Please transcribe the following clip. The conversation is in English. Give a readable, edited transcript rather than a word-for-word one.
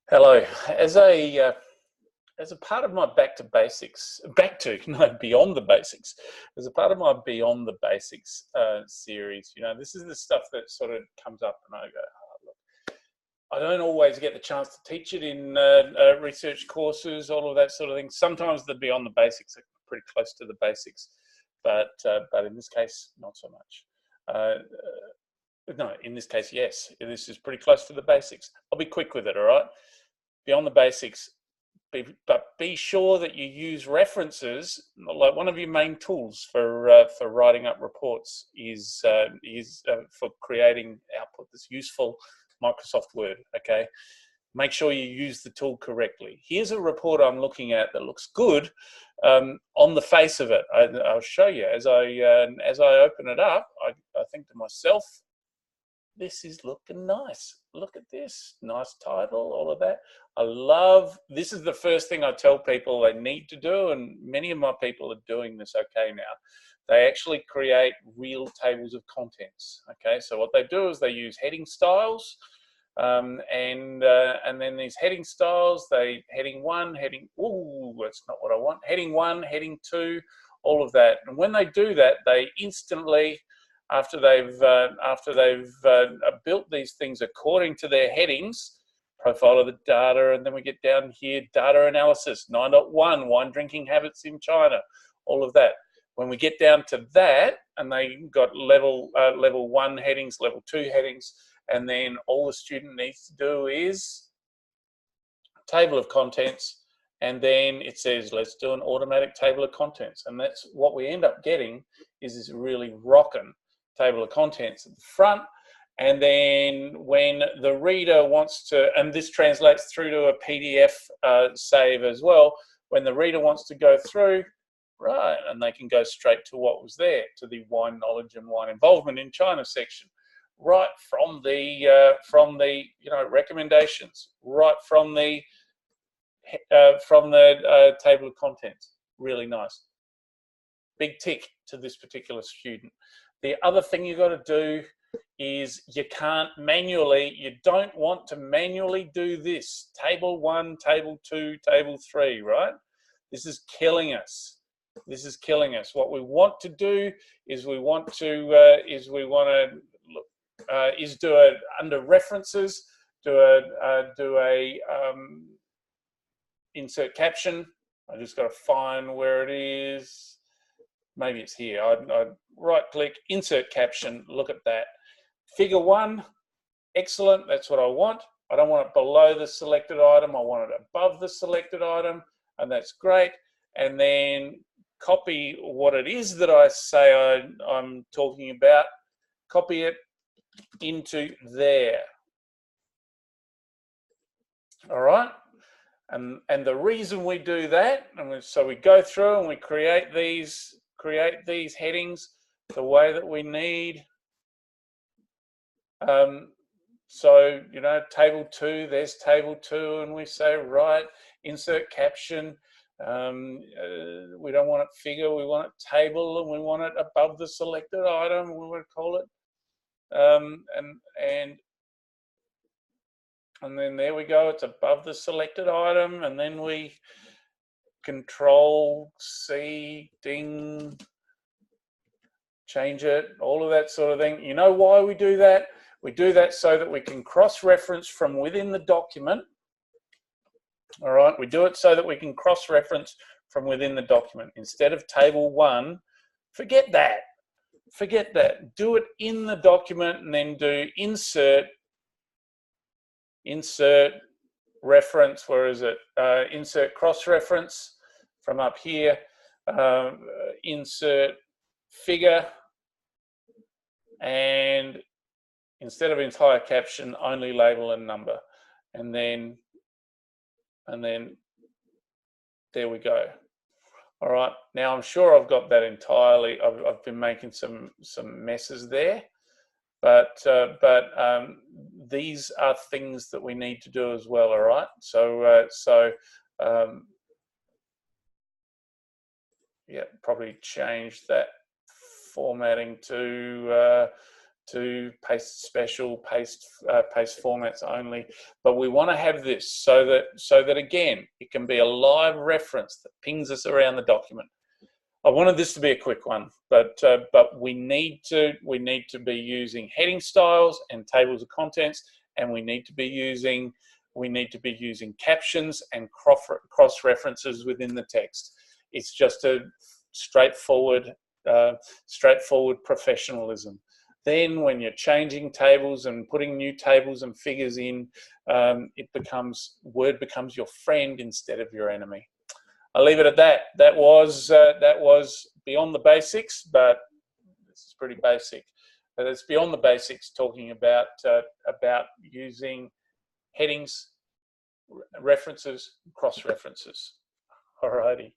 Hello. As a part of my beyond the basics, as a part of my beyond the basics series, this is the stuff that sort of comes up, and I go, oh, look, I don't always get the chance to teach it in research courses, all of that sort of thing. Sometimes the beyond the basics are pretty close to the basics, but in this case, not so much. No, in this case, yes, this is pretty close to the basics. I'll be quick with it, all right? Beyond the basics, but be sure that you use references. Like one of your main tools for writing up reports is for creating output that's useful, Microsoft Word. Okay, make sure you use the tool correctly. Here's a report I'm looking at that looks good on the face of it. I'll show you as I open it up. I think to myself, this is looking nice. Look at this, nice title, all of that. This is the first thing I tell people they need to do, and many of my people are doing this okay now. They actually create real tables of contents. Okay, so what they do is they use heading styles, and then these heading styles, heading one, that's not what I want. Heading one, heading two, all of that. And when they do that, they instantly, after they've built these things according to their headings, profile of the data, and then we get down here, data analysis, 9.1, wine drinking habits in China, all of that. When we get down to that, and they got level 1 headings, level 2 headings, and then all the student needs to do is table of contents, and then it says, let's do an automatic table of contents. And that's what we end up getting is this really rocking table of contents at the front. And then when the reader wants to, and this translates through to a PDF save as well, when the reader wants to go through, right, and they can go straight to what was there, to the wine knowledge and wine involvement in China section, right from the recommendations, right from the table of contents. Really nice. Big tick to this particular student. The other thing you've got to do is you don't want to manually do this. Table 1, table 2, table 3, right? This is killing us. This is killing us. What we want to do is do it under references, do a insert caption. I just got to find where it is. Maybe it's here. I'd right click, insert caption, look at that. Figure 1, excellent, that's what I want. I don't want it below the selected item, I want it above the selected item, and that's great. And then copy what it is that I say I'm talking about, copy it into there. All right? And the reason we do that, so we go through and we create these headings the way that we need. So, table 2, there's table 2, and we say, right, insert caption. We don't want it figure, we want it table, and we want it above the selected item, we want to call it. And then there we go, it's above the selected item, and then we Control C, ding, change it, all of that sort of thing. You know why we do that? We do that so that we can cross-reference from within the document. All right, we do it so that we can cross-reference from within the document. Instead of table 1, forget that. Forget that. Do it in the document and then do insert reference, where is it? Insert cross-reference from up here, insert figure, and instead of entire caption, only label and number. And then there we go. All right, now I'm sure I've got that entirely. I've been making some messes there. But these are things that we need to do as well, all right? Yeah, probably change that formatting to to paste special, paste formats only. But we want to have this so that again, it can be a live reference that pings us around the document. I wanted this to be a quick one, but we need to be using heading styles and tables of contents, and we need to be using captions and cross references within the text. It's just a straightforward professionalism. Then when you're changing tables and putting new tables and figures in, Word becomes your friend instead of your enemy. I'll leave it at that. That was beyond the basics, but this is pretty basic. But it's beyond the basics, talking about using headings, references, cross references. Alrighty.